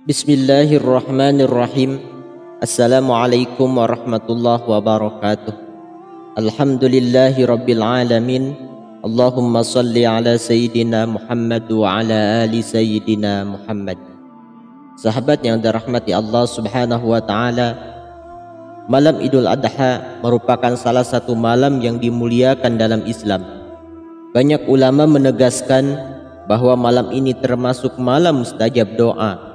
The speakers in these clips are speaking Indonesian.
Bismillahirrahmanirrahim. Assalamualaikum warahmatullahi wabarakatuh. Alhamdulillahi rabbil alamin. Allahumma salli ala Sayyidina Muhammad wa ala ali Sayyidina Muhammad. Sahabat yang dirahmati Allah subhanahu wa ta'ala, malam Idul Adha merupakan salah satu malam yang dimuliakan dalam Islam. Banyak ulama menegaskan bahwa malam ini termasuk malam mustajab doa,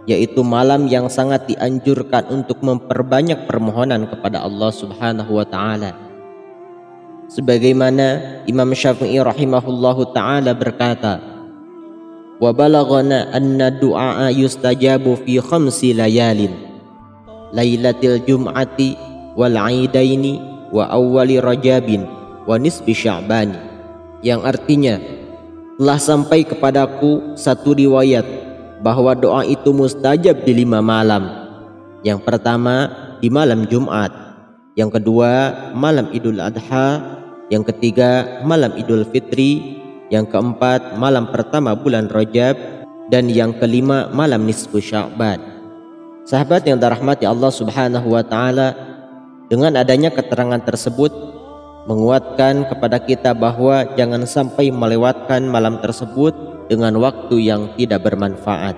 yaitu malam yang sangat dianjurkan untuk memperbanyak permohonan kepada Allah subhanahu wa ta'ala. Sebagaimana Imam Syafi'i rahimahullahu ta'ala berkata, wa balaghana anna du'a yustajabu fi khamsi layalin, lailatil jum'ati wal aidaini wa awwali rajabin wa nisbi sya'bani, yang artinya telah sampai kepadaku satu riwayat bahwa doa itu mustajab di 5 malam. Yang pertama di malam Jumat, yang kedua malam Idul Adha, yang ketiga malam Idul Fitri, yang keempat malam pertama bulan Rajab, dan yang kelima malam nisfu Sya'ban. Sahabat yang dirahmati Allah subhanahu wa ta'ala, dengan adanya keterangan tersebut menguatkan kepada kita bahwa jangan sampai melewatkan malam tersebut dengan waktu yang tidak bermanfaat.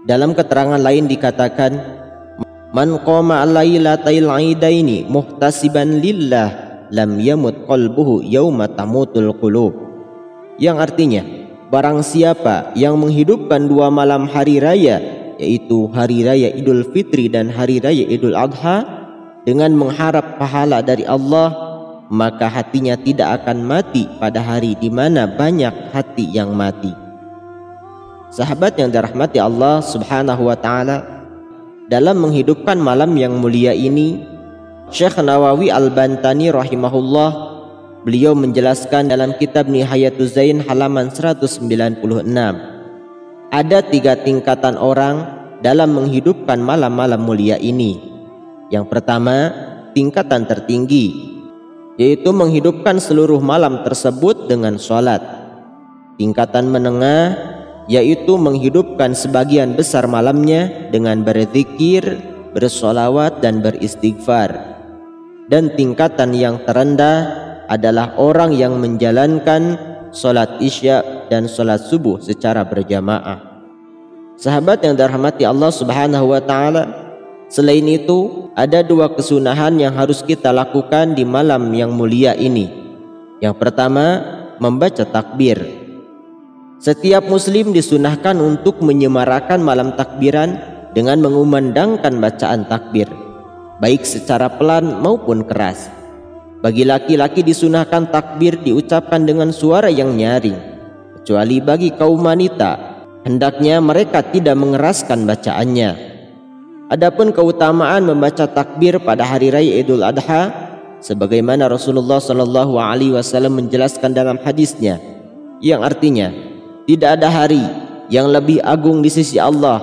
Dalam keterangan lain dikatakan, man qama lailatal aidaini muhtasiban lillah lam yamut qalbuhu yauma tamutul qulub, yang artinya barang siapa yang menghidupkan 2 malam hari raya, yaitu hari raya Idul Fitri dan hari raya Idul Adha, dengan mengharap pahala dari Allah, maka hatinya tidak akan mati pada hari di mana banyak hati yang mati. Sahabat yang dirahmati Allah subhanahu wa ta'ala, dalam menghidupkan malam yang mulia ini, Syekh Nawawi Al-Bantani rahimahullah, beliau menjelaskan dalam kitab Nihayatuz Zain halaman 196, ada 3 tingkatan orang dalam menghidupkan malam-malam mulia ini. Yang pertama, tingkatan tertinggi, yaitu menghidupkan seluruh malam tersebut dengan sholat. Tingkatan menengah, yaitu menghidupkan sebagian besar malamnya dengan berzikir, bersolawat dan beristighfar. Dan tingkatan yang terendah adalah orang yang menjalankan sholat isya dan sholat subuh secara berjamaah. Sahabat yang dirahmati Allah subhanahu wa ta'ala, selain itu ada 2 kesunahan yang harus kita lakukan di malam yang mulia ini. Yang pertama, membaca takbir. Setiap muslim disunahkan untuk menyemarakan malam takbiran dengan mengumandangkan bacaan takbir, baik secara pelan maupun keras. Bagi laki-laki disunahkan takbir diucapkan dengan suara yang nyaring, kecuali bagi kaum wanita, hendaknya mereka tidak mengeraskan bacaannya. Adapun keutamaan membaca takbir pada hari raya Idul Adha, sebagaimana Rasulullah SAW menjelaskan dalam hadisnya, yang artinya tidak ada hari yang lebih agung di sisi Allah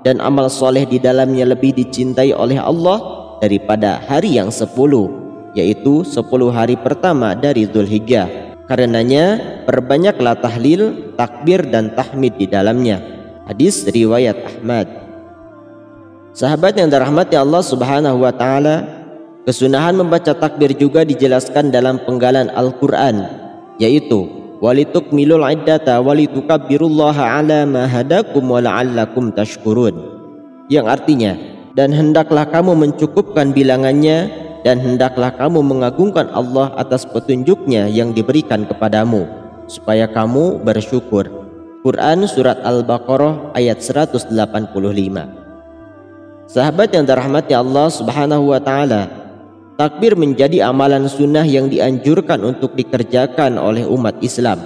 dan amal soleh di dalamnya lebih dicintai oleh Allah daripada hari yang 10, yaitu 10 hari pertama dari Dzulhijjah. Karenanya perbanyaklah tahlil, takbir dan tahmid di dalamnya. Hadis riwayat Ahmad. Sahabat yang dirahmati Allah subhanahu wa ta'ala, kesunahan membaca takbir juga dijelaskan dalam penggalan Al-Quran, yaitu walitukmilul iddata walitukabbirullaha ala ma hadakum wa la'allakum tashkurun, yang artinya dan hendaklah kamu mencukupkan bilangannya dan hendaklah kamu mengagungkan Allah atas petunjuknya yang diberikan kepadamu supaya kamu bersyukur. Quran surat Al-Baqarah ayat 185. Sahabat yang dirahmati Allah subhanahu wa ta'ala, takbir menjadi amalan sunnah yang dianjurkan untuk dikerjakan oleh umat Islam.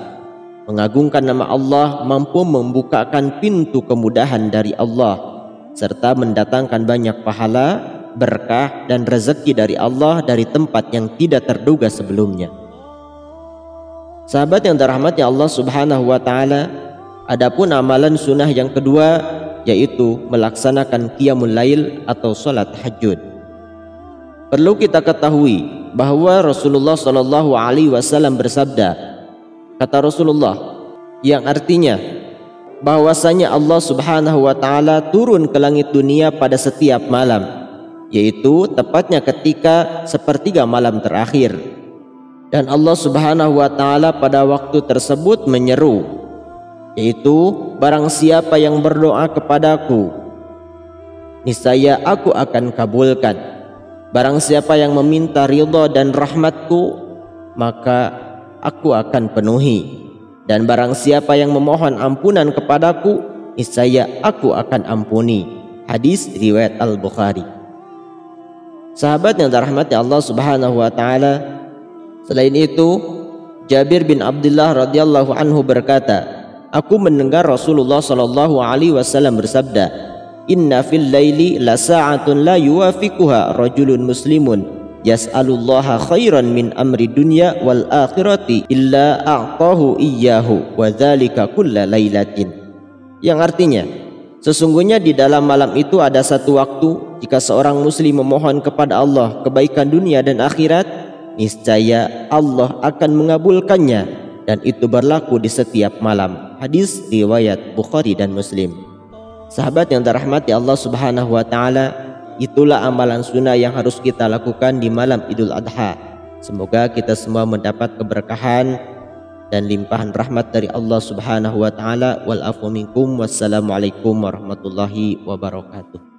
Mengagungkan nama Allah mampu membukakan pintu kemudahan dari Allah, serta mendatangkan banyak pahala, berkah dan rezeki dari Allah dari tempat yang tidak terduga sebelumnya. Sahabat yang dirahmati Allah subhanahu wa ta'ala, adapun amalan sunnah yang kedua, yaitu melaksanakan qiyamul lail atau sholat tahajud. Perlu kita ketahui bahwa Rasulullah SAW bersabda, kata Rasulullah, yang artinya bahwasanya Allah Subhanahu wa taala turun ke langit dunia pada setiap malam, yaitu tepatnya ketika sepertiga malam terakhir. Dan Allah Subhanahu wa taala pada waktu tersebut menyeru, yaitu barang siapa yang berdoa kepadaku, niscaya aku akan kabulkan. Barang siapa yang meminta ridha dan rahmatku, maka aku akan penuhi. Dan barang siapa yang memohon ampunan kepadaku, niscaya aku akan ampuni. Hadis riwayat Al-Bukhari. Sahabat yang dirahmati Allah Subhanahu wa taala, selain itu Jabir bin Abdullah radhiyallahu anhu berkata, aku mendengar Rasulullah sallallahu alaihi wasallam bersabda, inna fil laili la sa'atun la yuwafiquha rajulun muslimun yas'alullaha khairan min amri dunya wal akhirati illa a'tahu iyyahu wa dzalika kulla lailatin. Yang artinya, sesungguhnya di dalam malam itu ada satu waktu jika seorang muslim memohon kepada Allah kebaikan dunia dan akhirat, niscaya Allah akan mengabulkannya, dan itu berlaku di setiap malam. Hadis riwayat Bukhari dan Muslim. Sahabat yang dirahmati Allah Subhanahu wa taala, itulah amalan sunnah yang harus kita lakukan di malam Idul Adha. Semoga kita semua mendapat keberkahan dan limpahan rahmat dari Allah Subhanahu wa taala. Wal afu minkum. Wassalamualaikum warahmatullahi wabarakatuh.